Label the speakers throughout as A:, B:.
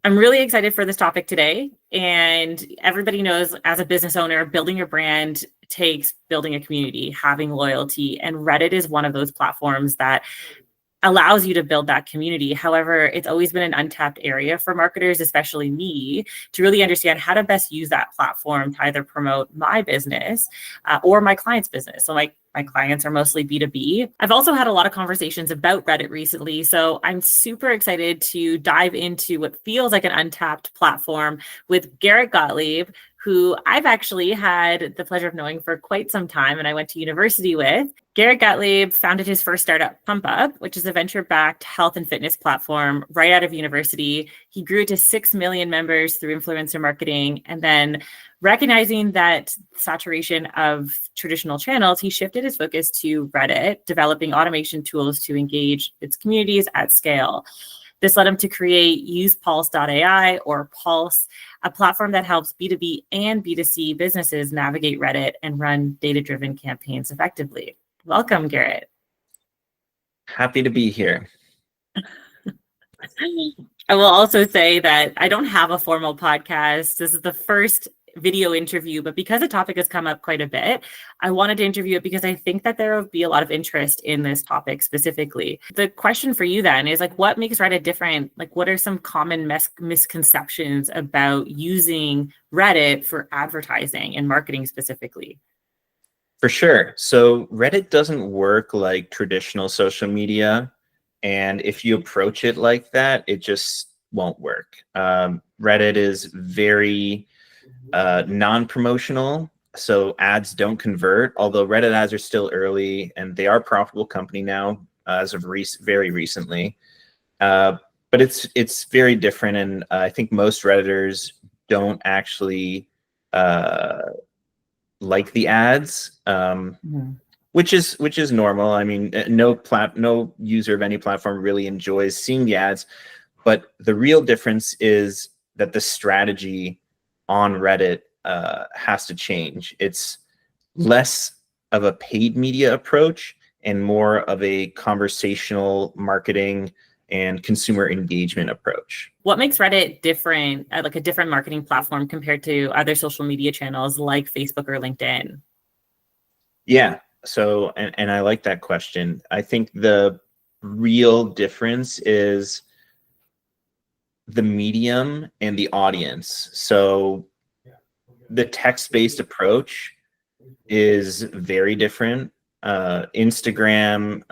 A: I'm really excited for this topic today. And everybody knows, as a business owner, building your brand takes building a community, having loyalty. And Reddit is one of those platforms that allows you to build that community. However, it's always been an untapped area for marketers, especially me, to really understand how to best use that platform to either promote my business or my client's business. So my clients are mostly B2B. I've also had a lot of conversations about Reddit recently, so I'm super excited to dive into what feels like an untapped platform with Garrett Gottlieb, who I've actually had the pleasure of knowing for quite some time and I went to university with. Garrett Gottlieb founded his first startup, PumpUp, which is a venture-backed health and fitness platform right out of university. He grew it to 6 million members through influencer marketing. And then recognizing that saturation of traditional channels, he shifted his focus to Reddit, developing automation tools to engage its communities at scale. This led him to create UsePulse.ai, or Pulse, a platform that helps B2B and B2C businesses navigate Reddit and run data-driven campaigns effectively. Welcome, Garrett.
B: Happy to be here.
A: I will also say that I don't have a formal podcast. This is the first video interview, but because the topic has come up quite a bit, I wanted to interview it because I think that there will be a lot of interest in this topic specifically. The question for you then is what makes Reddit different? What are some common misconceptions about using Reddit for advertising and marketing specifically?
B: For sure. So Reddit doesn't work like traditional social media. And if you approach it like that, it just won't work. Reddit is very non-promotional, so ads don't convert, although Reddit ads are still early and they are a profitable company now as of very recently. But it's very different, and I think most Redditors don't actually like the ads, which is normal. I mean, no user of any platform really enjoys seeing the ads, but the real difference is that the strategy on Reddit has to change. It's less of a paid media approach and more of a conversational marketing and consumer engagement approach.
A: What makes Reddit different, like a different marketing platform compared to other social media channels like Facebook or LinkedIn?
B: Yeah, so, and I like that question. I think the real difference is the medium and the audience. So the text-based approach is very different. Instagram,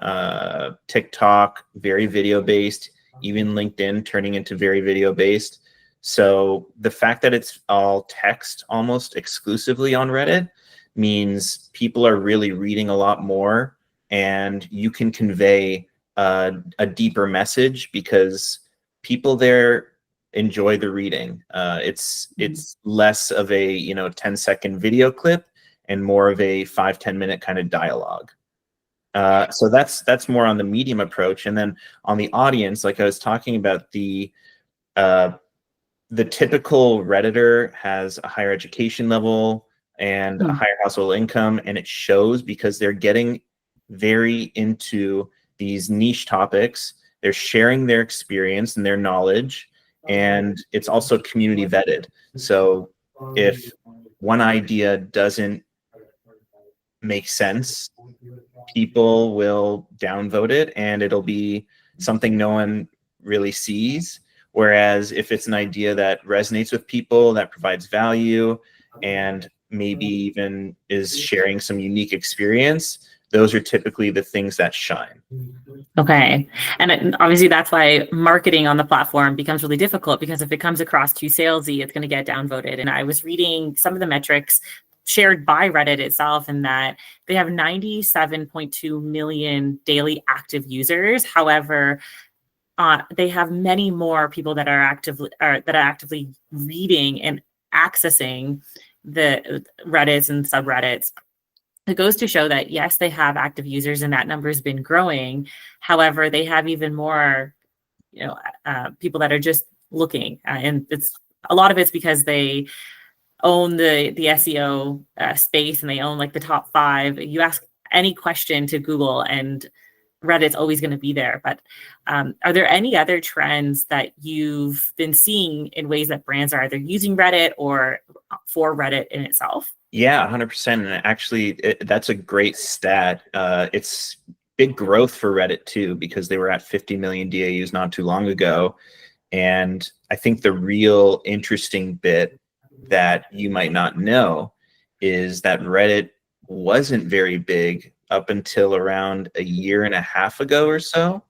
B: TikTok, very video-based, even LinkedIn turning into very video-based. So the fact that it's all text almost exclusively on Reddit means people are really reading a lot more, and you can convey a deeper message because people there enjoy the reading. It's less of a 10-second video clip and more of a 5-10 minute kind of dialogue. So that's more on the medium approach. And then on the audience, like I was talking about, the typical Redditor has a higher education level and a higher household income, and it shows because they're getting very into these niche topics. They're sharing their experience and their knowledge, and it's also community vetted. So if one idea doesn't make sense, people will downvote it and it'll be something no one really sees. Whereas if it's an idea that resonates with people, that provides value, and maybe even is sharing some unique experience, those are typically the things that shine.
A: Okay. And obviously that's why marketing on the platform becomes really difficult, because if it comes across too salesy, it's going to get downvoted. And I was reading some of the metrics shared by Reddit itself, and that they have 97.2 million daily active users. However, they have many more people that are actively reading and accessing the Reddits and subreddits. It goes to show that, yes, they have active users and that number has been growing. However, they have even more, people that are just looking, and a lot of it's because they own the SEO space, and they own like the top 5. You ask any question to Google, and Reddit's always going to be there. But are there any other trends that you've been seeing in ways that brands are either using Reddit or for Reddit in itself?
B: Yeah, 100%. And actually, that's a great stat. It's big growth for Reddit too, because they were at 50 million DAUs not too long ago. And I think the real interesting bit that you might not know is that Reddit wasn't very big up until around a year and a half ago or so.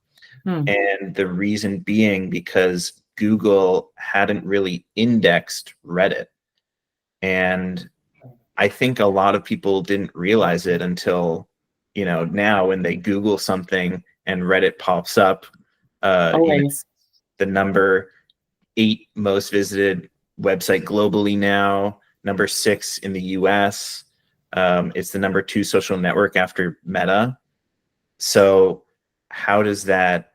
B: And the reason being because Google hadn't really indexed Reddit. And I think a lot of people didn't realize it until, now when they Google something and Reddit pops up,
A: Always.
B: the number 8 most visited website globally now, number 6 in the US. It's the number 2 social network after Meta. So how does that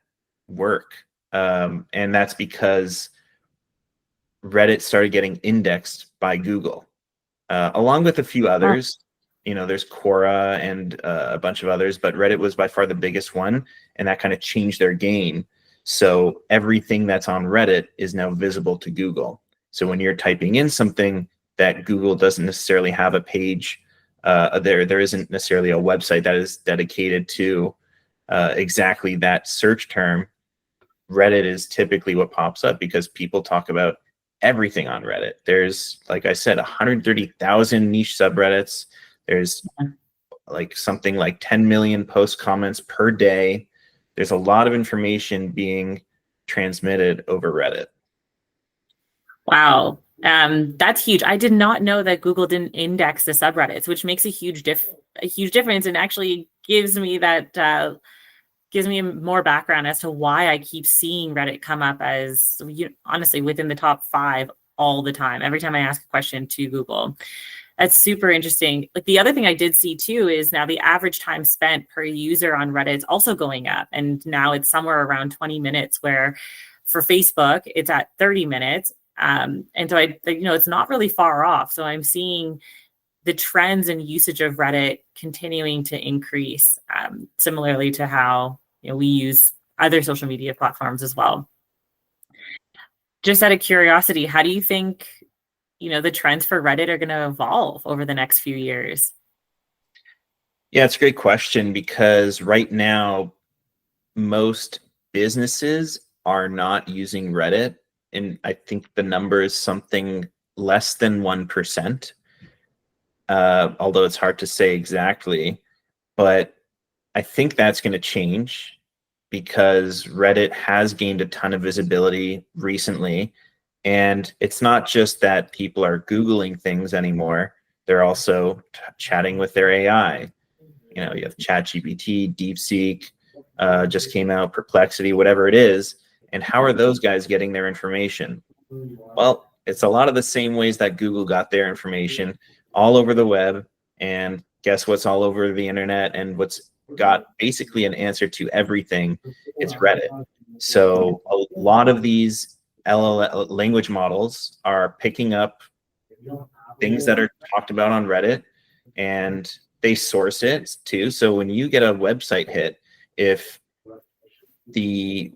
B: work? And that's because Reddit started getting indexed by Google, along with a few others. There's Quora and a bunch of others, but Reddit was by far the biggest one, and that kind of changed their game. So everything that's on Reddit is now visible to Google. So when you're typing in something that Google doesn't necessarily have a page, there isn't necessarily a website that is dedicated to exactly that search term, Reddit is typically what pops up because people talk about everything on Reddit. There's, like I said, 130,000 niche subreddits. There's like something like 10 million post comments per day. There's a lot of information being transmitted over Reddit.
A: Wow. That's huge. I did not know that Google didn't index the subreddits, which makes a huge difference, and actually gives me more background as to why I keep seeing Reddit come up as, honestly, within the top 5 all the time, every time I ask a question to Google. That's super interesting. Like, the other thing I did see too is now the average time spent per user on Reddit is also going up. And now it's somewhere around 20 minutes, where for Facebook, it's at 30 minutes. And so it's not really far off. So I'm seeing the trends and usage of Reddit continuing to increase, similarly to how we use other social media platforms as well. Just out of curiosity, how do you think the trends for Reddit are going to evolve over the next few years?
B: Yeah, it's a great question, because right now most businesses are not using Reddit, and I think the number is something less than 1%. Although it's hard to say exactly, but I think that's going to change because Reddit has gained a ton of visibility recently. And it's not just that people are Googling things anymore. They're also chatting with their AI. You have ChatGPT, DeepSeek, just came out, Perplexity, whatever it is. And how are those guys getting their information? Well, it's a lot of the same ways that Google got their information, all over the web. And guess what's all over the internet and what's got basically an answer to everything? It's Reddit. So a lot of these LLM language models are picking up things that are talked about on Reddit, and they source it too. So when you get a website hit, if the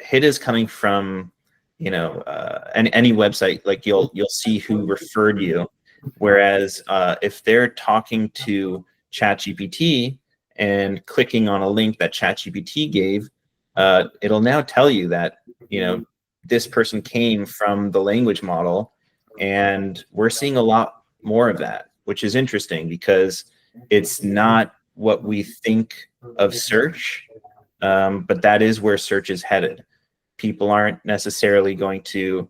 B: hit is coming from any website, like you'll see who referred you. Whereas if they're talking to ChatGPT and clicking on a link that ChatGPT gave, it'll now tell you that this person came from the language model. And we're seeing a lot more of that, which is interesting because it's not what we think of search, but that is where search is headed. People aren't necessarily going to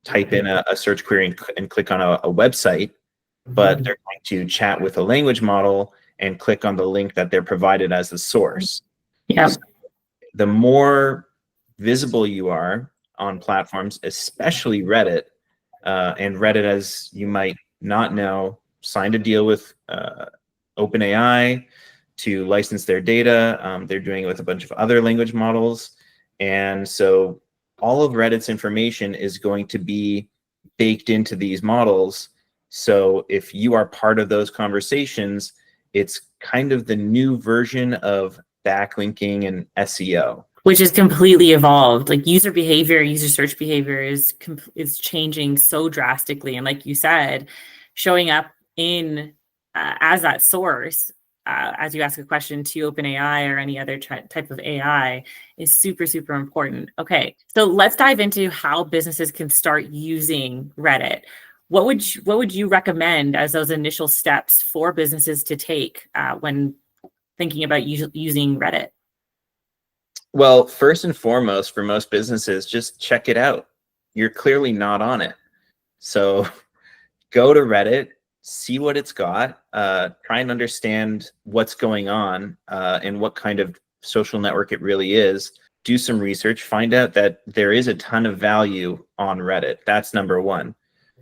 B: type in a search query and click on a website, but they're going to chat with a language model and click on the link that they're provided as the source.
A: Yeah.
B: So the more visible you are on platforms, especially Reddit, and Reddit, as you might not know, signed a deal with OpenAI to license their data. They're doing it with a bunch of other language models. And so all of Reddit's information is going to be baked into these models. So if you are part of those conversations It's kind of the new version of backlinking and SEO.
A: Which is completely evolved. Like user behavior, user search behavior is changing so drastically. And like you said, showing up in as that source, as you ask a question to OpenAI or any other type of AI is super, super important. Okay, so let's dive into how businesses can start using Reddit. What would you recommend as those initial steps for businesses to take when thinking about using Reddit?
B: Well, first and foremost, for most businesses, just check it out. You're clearly not on it. So go to Reddit, see what it's got, try and understand what's going on and what kind of social network it really is. Do some research, find out that there is a ton of value on Reddit. That's number one.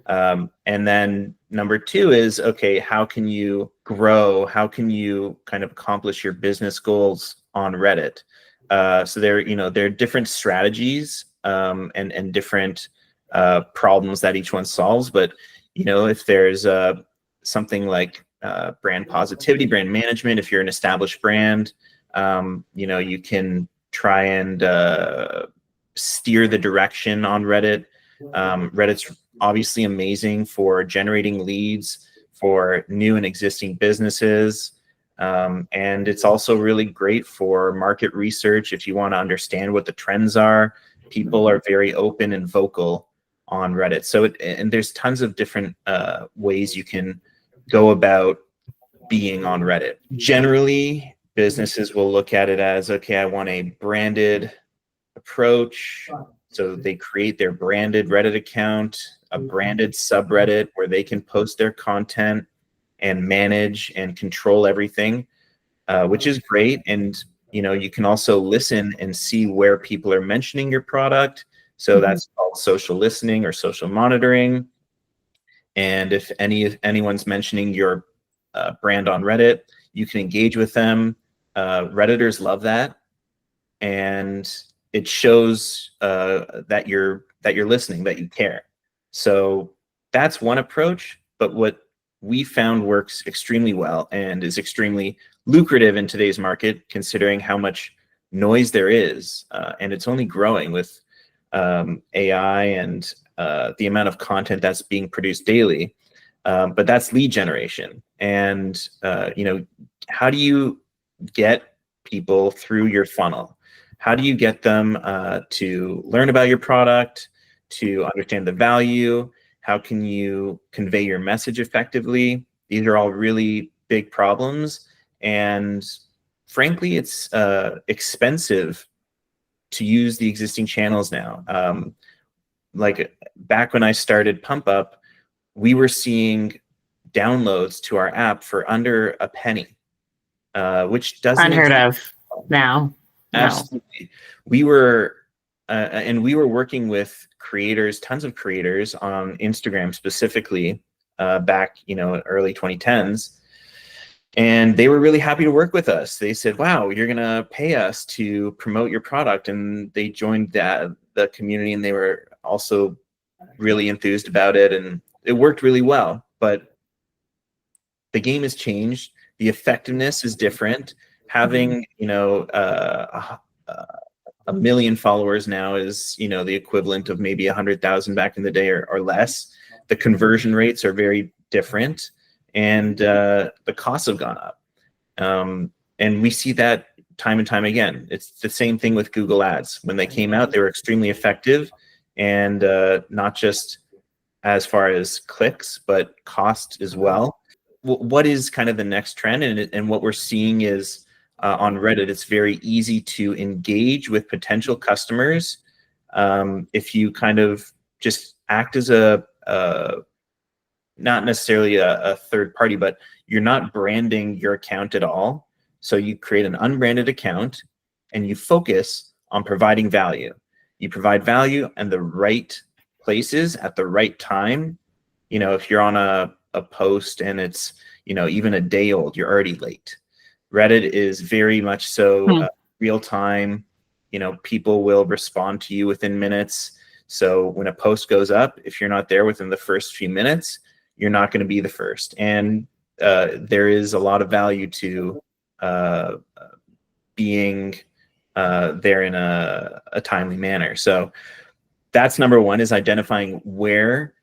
B: And then number two is, okay, how can you grow? How can you kind of accomplish your business goals on Reddit? So there are different strategies and different problems that each one solves. But if there's something like brand positivity, brand management, if you're an established brand, you can try and steer the direction on Reddit. Reddit's obviously amazing for generating leads for new and existing businesses. And it's also really great for market research. If you want to understand what the trends are, people are very open and vocal on Reddit. So, and there's tons of different ways you can go about being on Reddit. Generally, businesses will look at it as, okay, I want a branded approach. So they create their branded Reddit account, a branded subreddit where they can post their content and manage and control everything, which is great. And you can also listen and see where people are mentioning your product. So that's called social listening or social monitoring. And if anyone's mentioning your brand on Reddit, you can engage with them. Redditors love that, and it shows that you're listening, that you care. So that's one approach. But what we found works extremely well and is extremely lucrative in today's market, considering how much noise there is, and it's only growing with AI and the amount of content that's being produced daily. But that's lead generation. And how do you get people through your funnel? How do you get them to learn about your product, to understand the value? How can you convey your message effectively? These are all really big problems. And frankly, it's expensive to use the existing channels now. Like back when I started PumpUp, we were seeing downloads to our app for under a penny, which doesn't
A: Unheard of now. No.
B: Absolutely. We were working with creators, tons of creators on Instagram specifically, back early 2010s, and they were really happy to work with us. They said, "Wow, you're gonna pay us to promote your product," and they joined the community, and they were also really enthused about it, and it worked really well. But the game has changed. The effectiveness is different. Having a million followers now is the equivalent of maybe 100,000 back in the day or less. The conversion rates are very different, and the costs have gone up. And we see that time and time again. It's the same thing with Google Ads. When they came out, they were extremely effective, and not just as far as clicks, but cost as well. What is kind of the next trend, and what we're seeing is on Reddit, it's very easy to engage with potential customers if you kind of just act as a not necessarily a third party, but you're not branding your account at all. So you create an unbranded account and you focus on providing value. You provide value in the right places at the right time. If you're on a post and it's even a day old, you're already late. Reddit is very much so real time. People will respond to you within minutes. So when a post goes up, if you're not there within the first few minutes, you're not going to be the first. And there is a lot of value to being there in a timely manner. So that's number one, is identifying where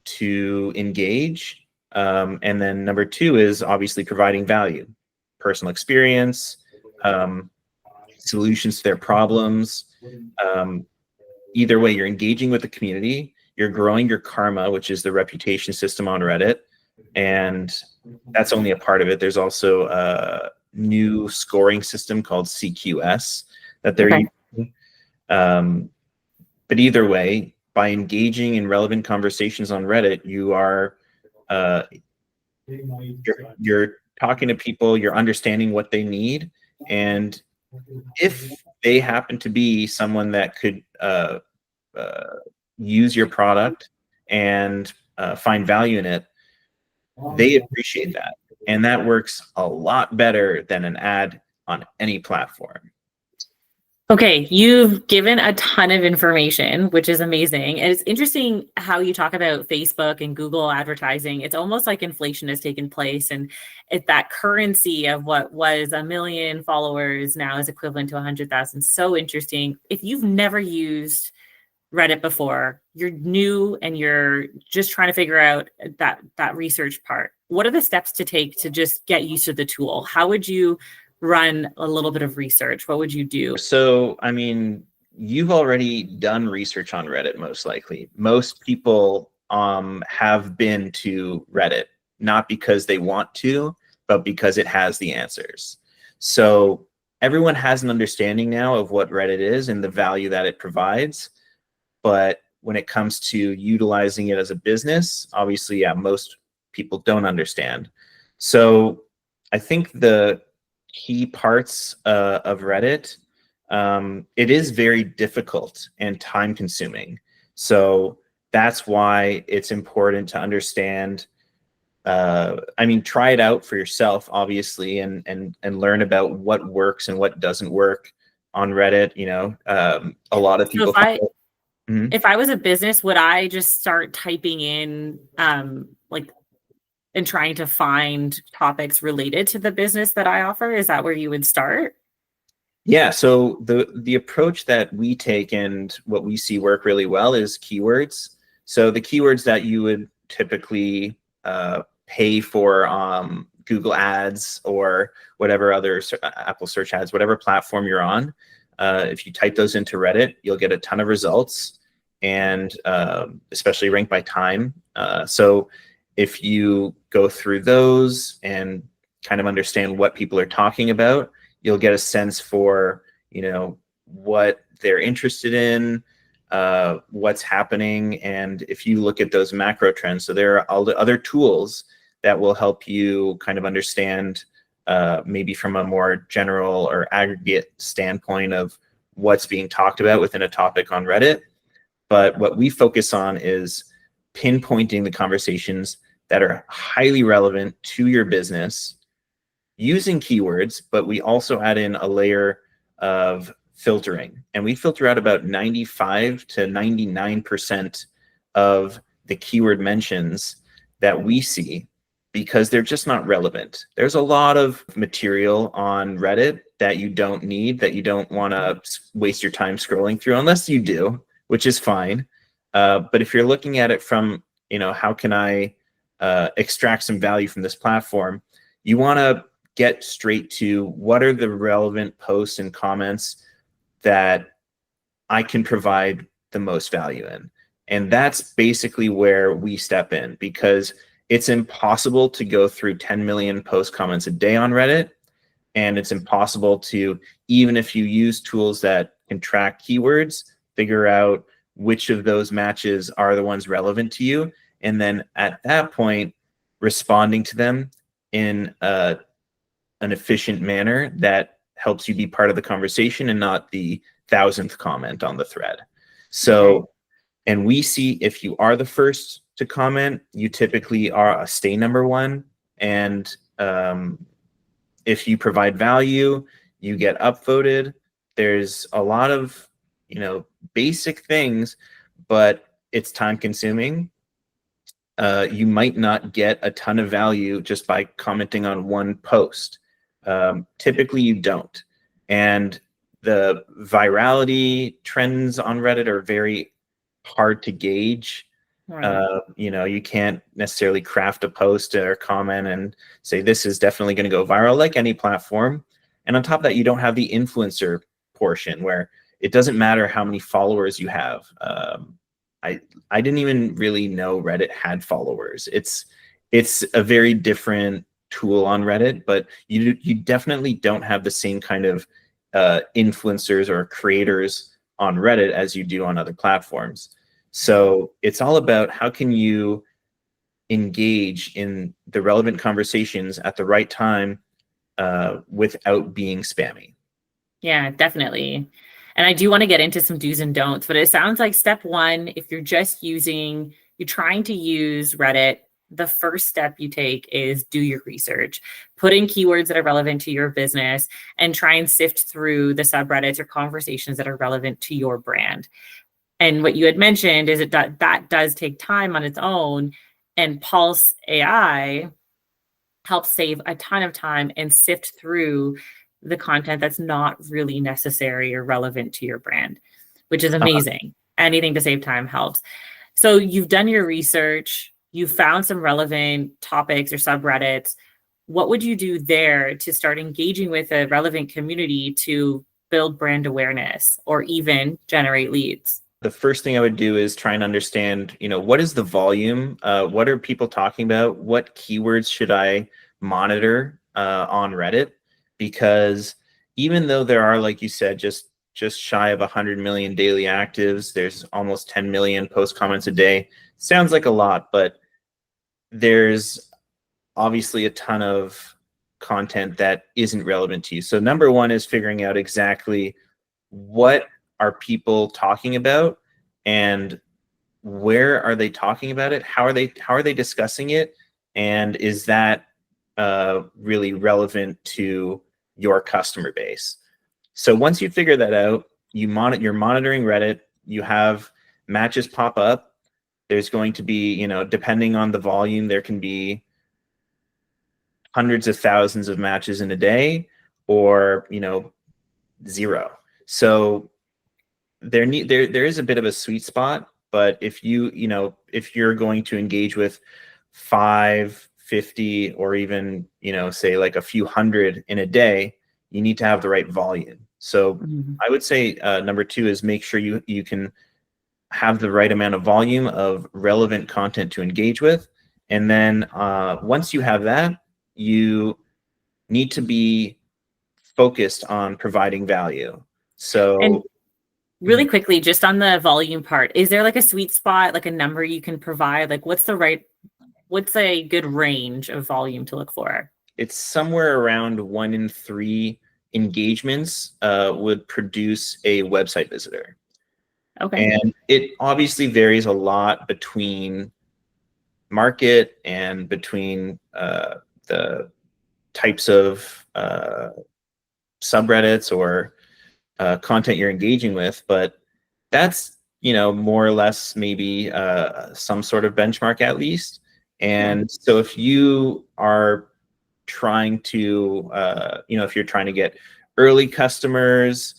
B: to engage. And then number two is obviously providing value, personal experience, solutions to their problems. Either way, you're engaging with the community, you're growing your karma, which is the reputation system on Reddit. And that's only a part of it. There's also a new scoring system called CQS that they're using. But either way, by engaging in relevant conversations on Reddit, you are you're talking to people, you're understanding what they need, and if they happen to be someone that could use your product and find value in it, they appreciate that, and that works a lot better than an ad on any platform.
A: Okay, you've given a ton of information, which is amazing. And it's interesting how you talk about Facebook and Google advertising. It's almost like inflation has taken place, and it's that currency of what was 1 million followers now is equivalent to 100,000. So interesting. If you've never used Reddit before, you're new and you're just trying to figure out that research part, what are the steps to take to just get used to the tool? How would you run a little bit of research? What would you do?
B: So, I mean, you've already done research on Reddit, most likely. Most people have been to Reddit, not because they want to, but because it has the answers. So everyone has an understanding now of what Reddit is and the value that it provides. But when it comes to utilizing it as a business, obviously, yeah, most people don't understand. So I think the key parts of Reddit, it is very difficult and time consuming. So that's why it's important to understand. I mean, try it out for yourself, obviously, and learn about what works and what doesn't work on Reddit. You know, a lot of people.
A: If I was a business, would I just start typing in like and trying to find topics related to the business that I offer? Is that where you would start?
B: Yeah, so the approach that we take and what we see work really well is keywords. So the keywords that you would typically pay for Google Ads or whatever other Apple search ads, whatever platform you're on, if you type those into Reddit, you'll get a ton of results, and especially ranked by time. So if you go through those and kind of understand what people are talking about, you'll get a sense for, you know, what they're interested in, what's happening. And if you look at those macro trends, so there are all the other tools that will help you kind of understand maybe from a more general or aggregate standpoint of what's being talked about within a topic on Reddit. But what we focus on is pinpointing the conversations that are highly relevant to your business using keywords, but we also add in a layer of filtering, and we filter out about 95 to 99% of the keyword mentions that we see because they're just not relevant. There's a lot of material on Reddit that you don't need, that you don't want to waste your time scrolling through, unless you do, which is fine. But if you're looking at it from, you know, how can I extract some value from this platform, you want to get straight to what are the relevant posts and comments that I can provide the most value in. And that's basically where we step in, because it's impossible to go through 10 million post comments a day on Reddit. And it's impossible to, even if you use tools that can track keywords, figure out which of those matches are the ones relevant to you. And then at that point, responding to them in an efficient manner that helps you be part of the conversation and not the 1,000th comment on the thread. So, and we see if you are the first to comment, you typically are a stay number one. And if you provide value, you get upvoted. There's a lot of, you know, basic things, but it's time consuming. you might not get a ton of value just by commenting on one post. Typically, you don't. And the virality trends on Reddit are very hard to gauge.
A: Right.
B: You can't necessarily craft a post or comment and say this is definitely going to go viral like any platform. And on top of that, you don't have the influencer portion where it doesn't matter how many followers you have. I didn't even really know Reddit had followers. It's a very different tool on Reddit, but you definitely don't have the same kind of influencers or creators on Reddit as you do on other platforms. So it's all about how can you engage in the relevant conversations at the right time without being spammy.
A: Yeah, definitely. And I do want to get into some do's and don'ts, but it sounds like step one, if you're trying to use Reddit, the first step you take is do your research, put in keywords that are relevant to your business, and try and sift through the subreddits or conversations that are relevant to your brand. And what you had mentioned is that does take time on its own. And Pulse AI helps save a ton of time and sift through the content that's not really necessary or relevant to your brand, which is amazing. Anything to save time helps. So you've done your research, you've found some relevant topics or subreddits. What would you do there to start engaging with a relevant community to build brand awareness or even generate leads?
B: The first thing I would do is try and understand, what is the volume? What are people talking about? What keywords should I monitor on Reddit? Because even though there are, like you said, just shy of 100 million daily actives, there's almost 10 million post comments a day. Sounds like a lot, but there's obviously a ton of content that isn't relevant to you. So number one is figuring out exactly what are people talking about and where are they talking about it? How are they discussing it? And is that really relevant to your customer base? So once you figure that out, you're monitoring Reddit, you have matches pop up. There's going to be, depending on the volume, there can be hundreds of thousands of matches in a day or, zero. So there is a bit of a sweet spot, but if you're going to engage with 550 or even say like a few hundred in a day, you need to have the right volume. So I would say number two is make sure you can have the right amount of volume of relevant content to engage with, and then once you have that, you need to be focused on providing value. So
A: And really quickly, just on the volume part, is there like a sweet spot, like a number you can provide? Like what's a good range of volume to look for?
B: it's somewhere around 1 in 3 engagements would produce a website visitor.
A: Okay.
B: And it obviously varies a lot between market and between the types of subreddits or content you're engaging with, but that's more or less maybe some sort of benchmark at least. And so if you are trying to if you're trying to get early customers,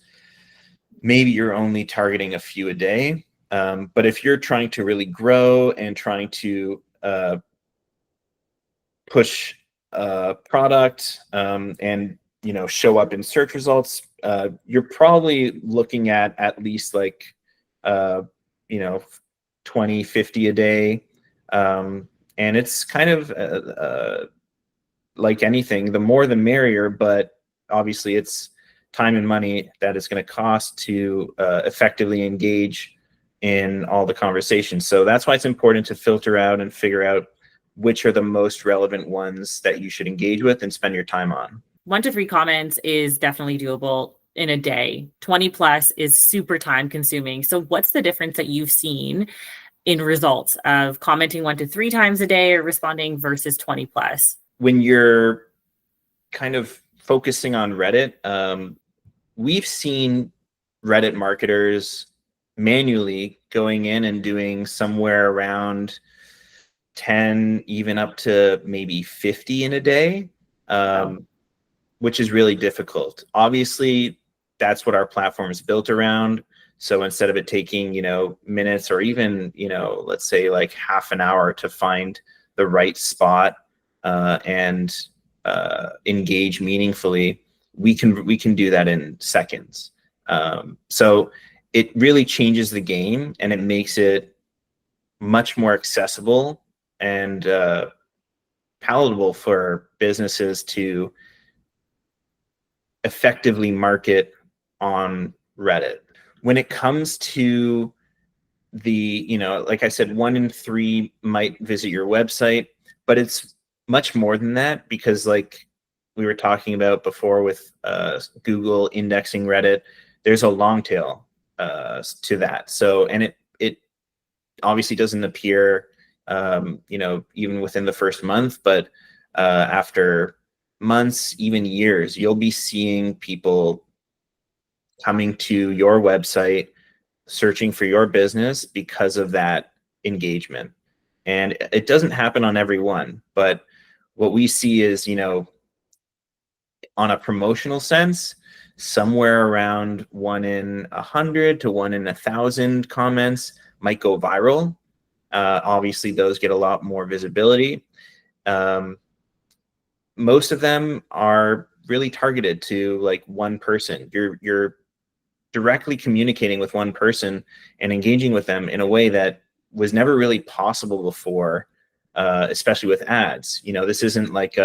B: maybe you're only targeting a few a day. But if you're trying to really grow and trying to push product and show up in search results, you're probably looking at least like uh, 20, 50 a day. And it's kind of like anything, the more the merrier, but obviously it's time and money that it's going to cost to effectively engage in all the conversations. So that's why it's important to filter out and figure out which are the most relevant ones that you should engage with and spend your time on.
A: 1 to 3 comments is definitely doable in a day. 20 plus is super time consuming. So what's the difference that you've seen in results of commenting 1 to 3 times a day or responding versus 20 plus?
B: When you're kind of focusing on Reddit, we've seen Reddit marketers manually going in and doing somewhere around 10, even up to maybe 50 in a day, which is really difficult. Obviously, that's what our platform is built around. So instead of it taking, minutes or even, let's say like half an hour to find the right spot and engage meaningfully, we can do that in seconds. So it really changes the game, and it makes it much more accessible and palatable for businesses to effectively market on Reddit. When it comes to like I said, 1 in 3 might visit your website, but it's much more than that, because like we were talking about before with Google indexing Reddit, there's a long tail to that. So, and it obviously doesn't appear, even within the first month, but after months, even years, you'll be seeing people coming to your website, searching for your business because of that engagement. And it doesn't happen on every one, but what we see is, on a promotional sense, somewhere around 1 in 100 to 1 in 1,000 comments might go viral. Obviously, those get a lot more visibility. Most of them are really targeted to like one person. You're directly communicating with one person and engaging with them in a way that was never really possible before, especially with ads. This isn't like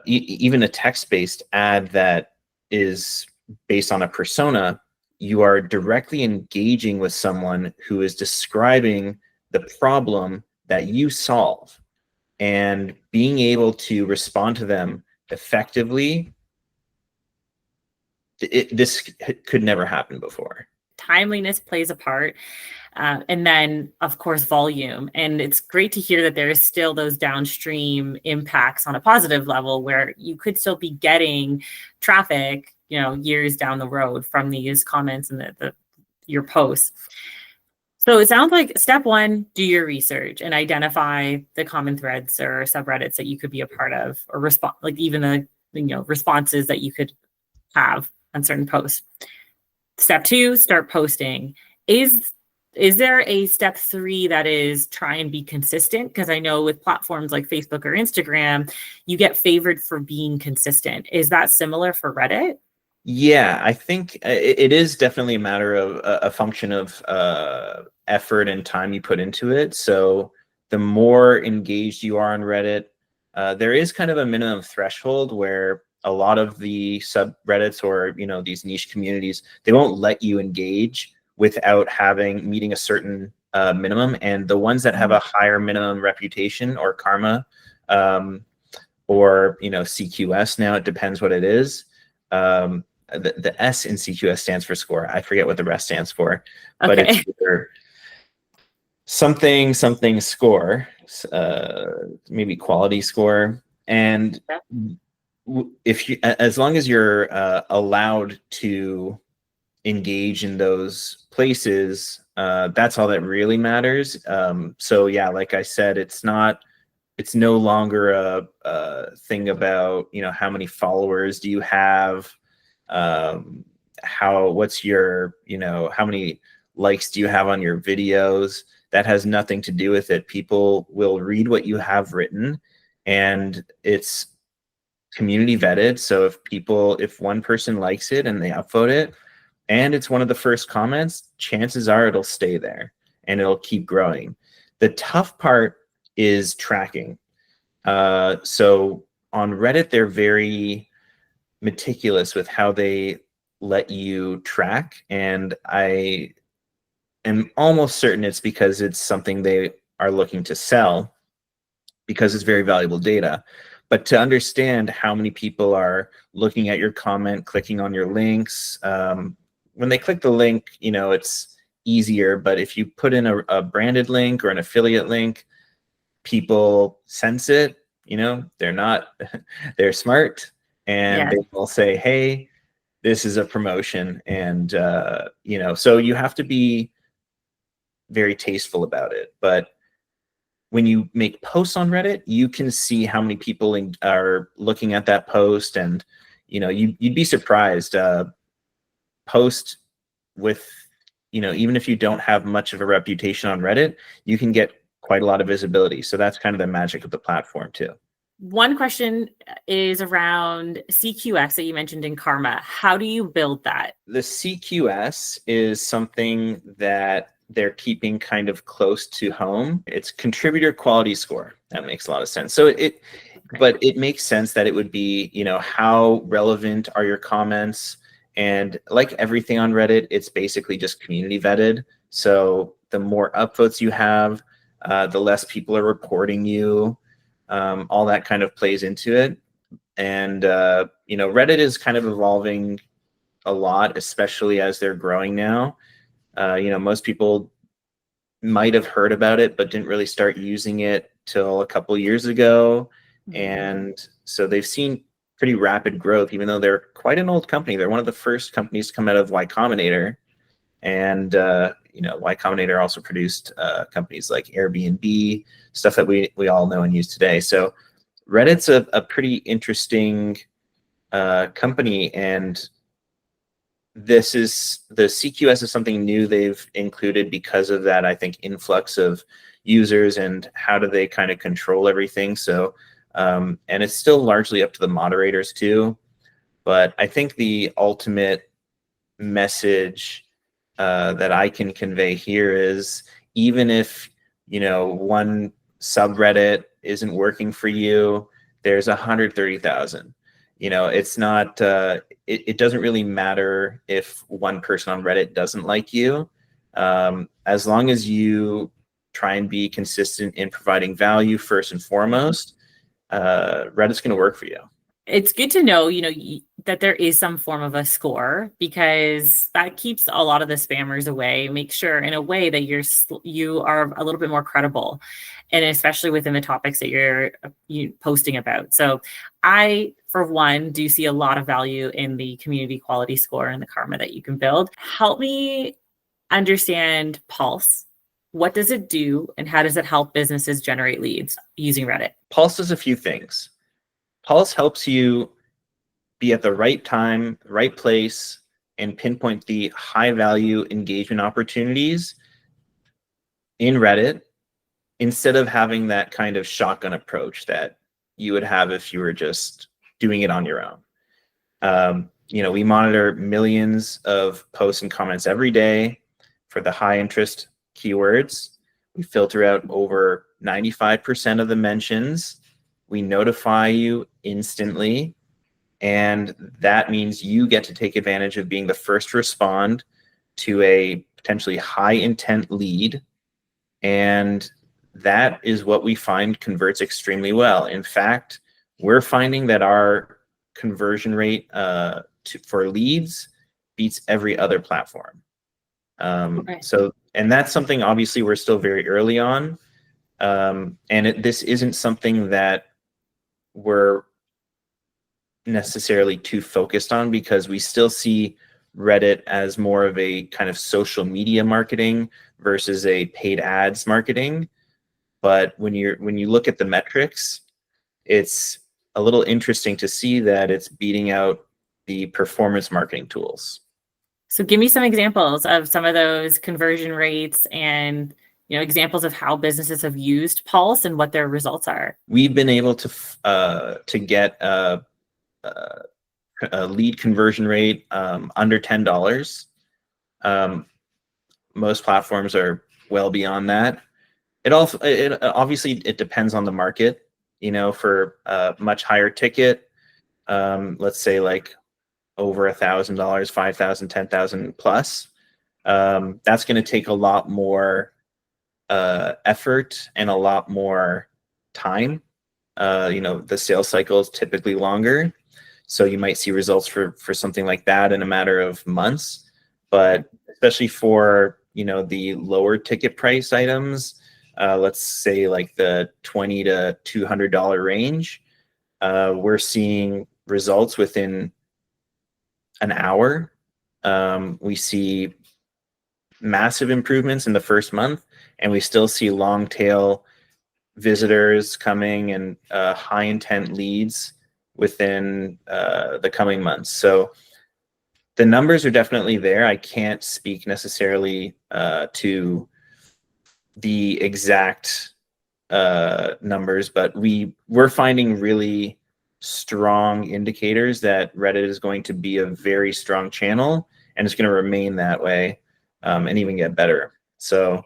B: even a text-based ad that is based on a persona. You are directly engaging with someone who is describing the problem that you solve, and being able to respond to them effectively. This could never happen before.
A: Timeliness plays a part. And then, of course, volume. And it's great to hear that there is still those downstream impacts on a positive level where you could still be getting traffic, years down the road from these comments and your posts. So it sounds like step 1, do your research and identify the common threads or subreddits that you could be a part of, or respond, like even the responses that you could have on certain posts. Step 2, start posting. Is there a step 3 that is try and be consistent? Because I know with platforms like Facebook or Instagram, you get favored for being consistent. Is that similar for Reddit?
B: Yeah, I think it is definitely a matter of a function of effort and time you put into it. So the more engaged you are on Reddit, there is kind of a minimum threshold where a lot of the subreddits or these niche communities, they won't let you engage without meeting a certain minimum. And the ones that have a higher minimum reputation or karma, or CQS, now it depends what it is. The S in CQS stands for score. I forget what the rest stands for, but
A: Okay.
B: it's either something score, maybe quality score. And as long as you're allowed to engage in those places, that's all that really matters. So yeah, like I said, it's no longer a thing about how many followers do you have, what's your how many likes do you have on your videos. That has nothing to do with it. People will read what you have written, and it's community vetted. So if one person likes it and they upvote it and it's one of the first comments, chances are it'll stay there and it'll keep growing. The tough part is tracking. So on Reddit, they're very meticulous with how they let you track. And I am almost certain it's because it's something they are looking to sell, because it's very valuable data. But to understand how many people are looking at your comment, clicking on your links, when they click the link, it's easier. But if you put in a branded link or an affiliate link, people sense it. They're smart, and
A: Yes.
B: they will say, hey, this is a promotion. And so you have to be very tasteful about it. But when you make posts on Reddit, you can see how many people are looking at that post, and you'd be surprised. Post with even if you don't have much of a reputation on Reddit, you can get quite a lot of visibility. So that's kind of the magic of the platform too.
A: One question is around CQS that you mentioned in Karma. How do you build that?
B: The CQS is something that they're keeping kind of close to home. It's contributor quality score. That makes a lot of sense. So but it makes sense that it would be, how relevant are your comments? And like everything on Reddit, it's basically just community vetted. So the more upvotes you have, the less people are reporting you. All that kind of plays into it. And, Reddit is kind of evolving a lot, especially as they're growing now. Most people might have heard about it, but didn't really start using it till a couple years ago. And so they've seen pretty rapid growth, even though they're quite an old company. They're one of the first companies to come out of Y Combinator. And, Y Combinator also produced companies like Airbnb, stuff that we all know and use today. So Reddit's a pretty interesting company, and the CQS is something new they've included because of that, I think, influx of users and how do they kind of control everything. So, and it's still largely up to the moderators too. But I think the ultimate message that I can convey here is, even if, one subreddit isn't working for you, there's 130,000. It's not, it doesn't really matter if one person on Reddit doesn't like you. As long as you try and be consistent in providing value first and foremost, Reddit's going to work for you.
A: It's good to know, that there is some form of a score, because that keeps a lot of the spammers away. Make sure in a way that you are a little bit more credible, and especially within the topics that you're posting about. So I, for one, do see a lot of value in the community quality score and the karma that you can build. Help me understand Pulse. What does it do, and how does it help businesses generate leads using Reddit?
B: Pulse does a few things. Pulse helps you be at the right time, right place, and pinpoint the high value engagement opportunities in Reddit, instead of having that kind of shotgun approach that you would have if you were just doing it on your own. We monitor millions of posts and comments every day for the high interest keywords. We filter out over 95% of the mentions. We notify you instantly. And that means you get to take advantage of being the first to respond to a potentially high intent lead. And that is what we find converts extremely well. In fact, we're finding that our conversion rate for leads beats every other platform. And that's something, obviously, we're still very early on. This isn't something that we're necessarily too focused on, because we still see Reddit as more of a kind of social media marketing versus a paid ads marketing. But when you look at the metrics, it's a little interesting to see that it's beating out the performance marketing tools.
A: So give me some examples of some of those conversion rates, and examples of how businesses have used Pulse and what their results are.
B: We've been able to get a lead conversion rate under $10. Most platforms are well beyond that. It obviously depends on the market. For a much higher ticket, let's say like over $1,000, $5,000, $10,000 plus, that's going to take a lot more effort and a lot more time. The sales cycle is typically longer, so you might see results for something like that in a matter of months. But especially for the lower ticket price items, let's say like the $20 to $200 range, we're seeing results within an hour. We see massive improvements in the first month, and we still see long tail visitors coming and high intent leads within the coming months. So the numbers are definitely there. I can't speak necessarily to the exact numbers, but we're finding really strong indicators that Reddit is going to be a very strong channel, and it's going to remain that way, and even get better. So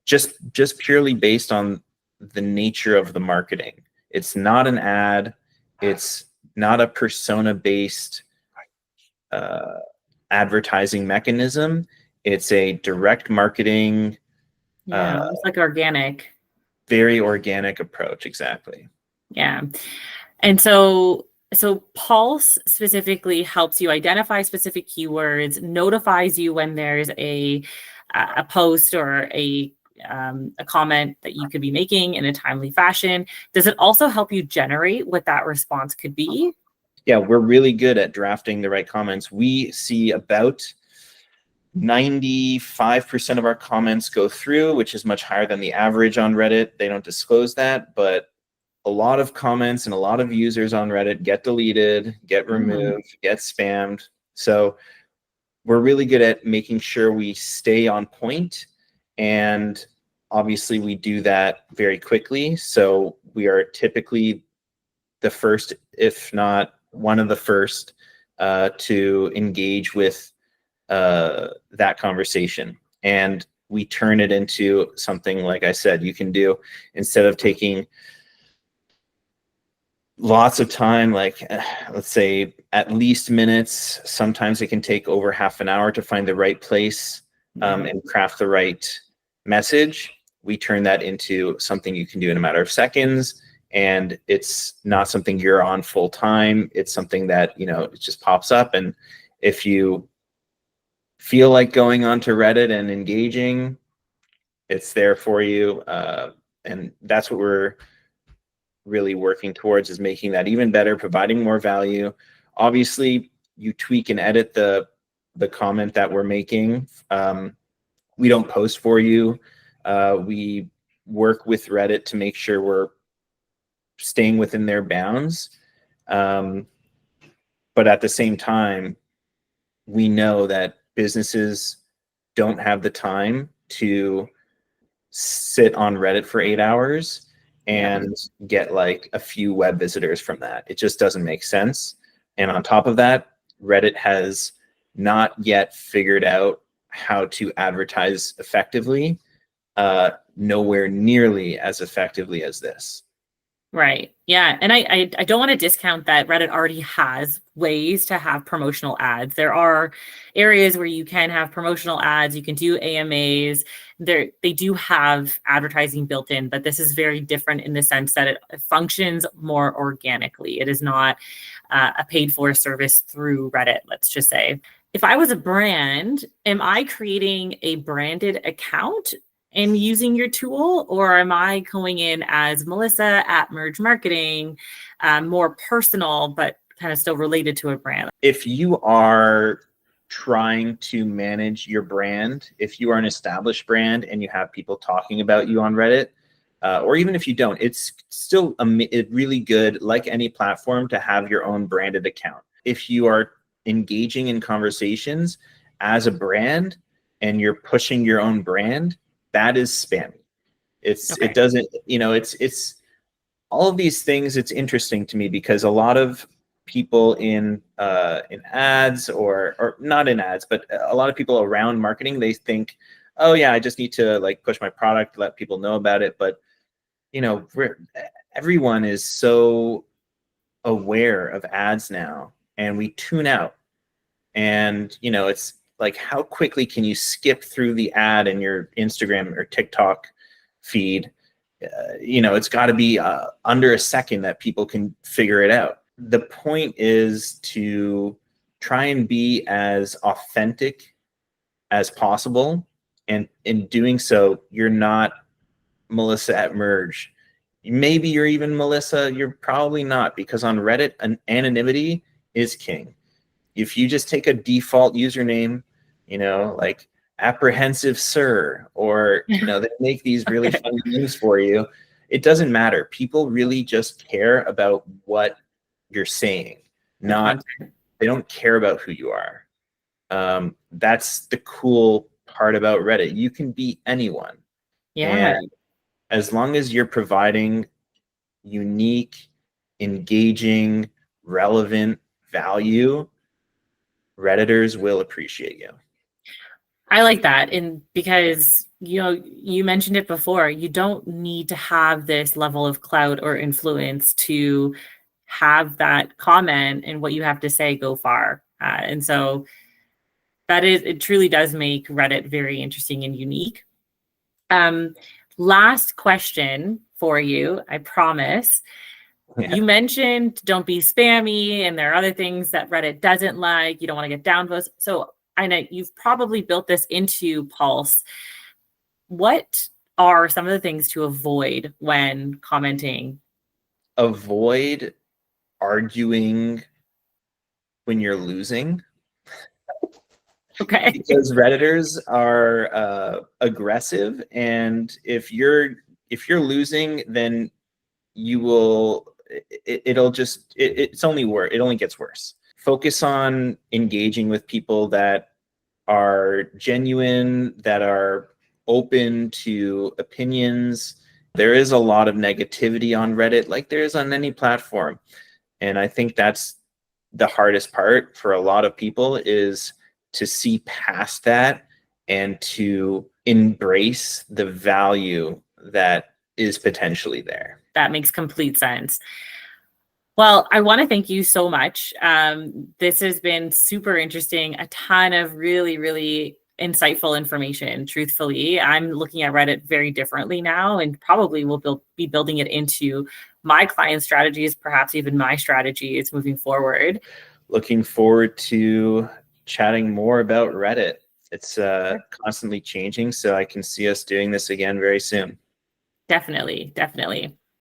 B: just purely based on the nature of the marketing. It's not an ad. It's not a persona-based advertising mechanism. It's a direct marketing,
A: Yeah, it's like organic.
B: very organic approach. Exactly.
A: Yeah. And so Pulse specifically helps you identify specific keywords, notifies you when there's a post or a comment that you could be making in a timely fashion. Does it also help you generate what that response could be?
B: Yeah, we're really good at drafting the right comments. We see about 95% of our comments go through, which is much higher than the average on Reddit. They don't disclose that, but a lot of comments and a lot of users on Reddit get deleted, get removed, get spammed. So we're really good at making sure we stay on point, and obviously we do that very quickly. So we are typically the first, if not one of the first, to engage with that conversation. And we turn it into something, like I said, you can do, instead of taking lots of time, like let's say at least minutes, sometimes it can take over half an hour to find the right place and craft the right message. We turn that into something you can do in a matter of seconds, and it's not something you're on full time. It's something that, it just pops up, and if you feel like going onto Reddit and engaging, it's there for you. And that's what we're really working towards, is making that even better, providing more value. Obviously, you tweak and edit the comment that we're making. We don't post for you. We work with Reddit to make sure we're staying within their bounds. But at the same time, we know that businesses don't have the time to sit on Reddit for 8 hours and get like a few web visitors from that. It just doesn't make sense. And on top of that, Reddit has not yet figured out how to advertise effectively, nowhere nearly as effectively as this.
A: Right. Yeah. And I don't want to discount that Reddit already has ways to have promotional ads. There are areas where you can have promotional ads. You can do AMAs. They do have advertising built in, but this is very different in the sense that it functions more organically. It is not a paid for service through Reddit, let's just say. If I was a brand, am I creating a branded account and using your tool, or am I going in as Melissa at Merge Marketing, more personal, but kind of still related to a brand?
B: If you are trying to manage your brand, if you are an established brand and you have people talking about you on Reddit, or even if you don't, it's still really good, like any platform, to have your own branded account. If you are engaging in conversations as a brand and you're pushing your own brand, that is spammy. It doesn't, it's all of these things. It's interesting to me because a lot of people in ads, or not in ads, but a lot of people around marketing, they think, oh yeah, I just need to like push my product, let people know about it. But everyone is so aware of ads now, and we tune out. And it's like, how quickly can you skip through the ad in your Instagram or TikTok feed? It's got to be under a second that people can figure it out. The point is to try and be as authentic as possible. And in doing so, you're not Melissa at Merge. Maybe you're even Melissa. You're probably not, because on Reddit, anonymity is king. If you just take a default username, like apprehensive sir, or they make these really funny names for you, It doesn't matter. People really just care about what you're saying,
A: The
B: not,
A: content.
B: they don't care about who you are. That's the cool part about Reddit. You can be anyone.
A: Yeah.
B: And as long as you're providing unique, engaging, relevant value, Redditors will appreciate you.
A: I like that. And because, you mentioned it before, you don't need to have this level of clout or influence to have that comment and what you have to say go far. And so it truly does make Reddit very interesting and unique. Um, Last question for you, I promise.
B: Yeah.
A: You mentioned don't be spammy, and there are other things that Reddit doesn't like. You don't want to get downvotes. So I know you've probably built this into Pulse. What are some of the things to avoid when commenting?
B: Avoid arguing when you're losing,
A: Okay.
B: because Redditors are aggressive, and if you're losing, then you will it's only worse. It only gets worse. Focus on engaging with people that are genuine, that are open to opinions. There is a lot of negativity on Reddit, like there is on any platform. And I think that's the hardest part for a lot of people, is to see past that and to embrace the value that is potentially there.
A: That makes complete sense. Well, I want to thank you so much. This has been super interesting, a ton of really, really insightful information. Truthfully, I'm looking at Reddit very differently now, and probably will be building it into my client strategies, perhaps even my strategies moving forward.
B: Looking forward to chatting more about Reddit. It's constantly changing, so I can see us doing this again very soon.
A: Definitely, definitely.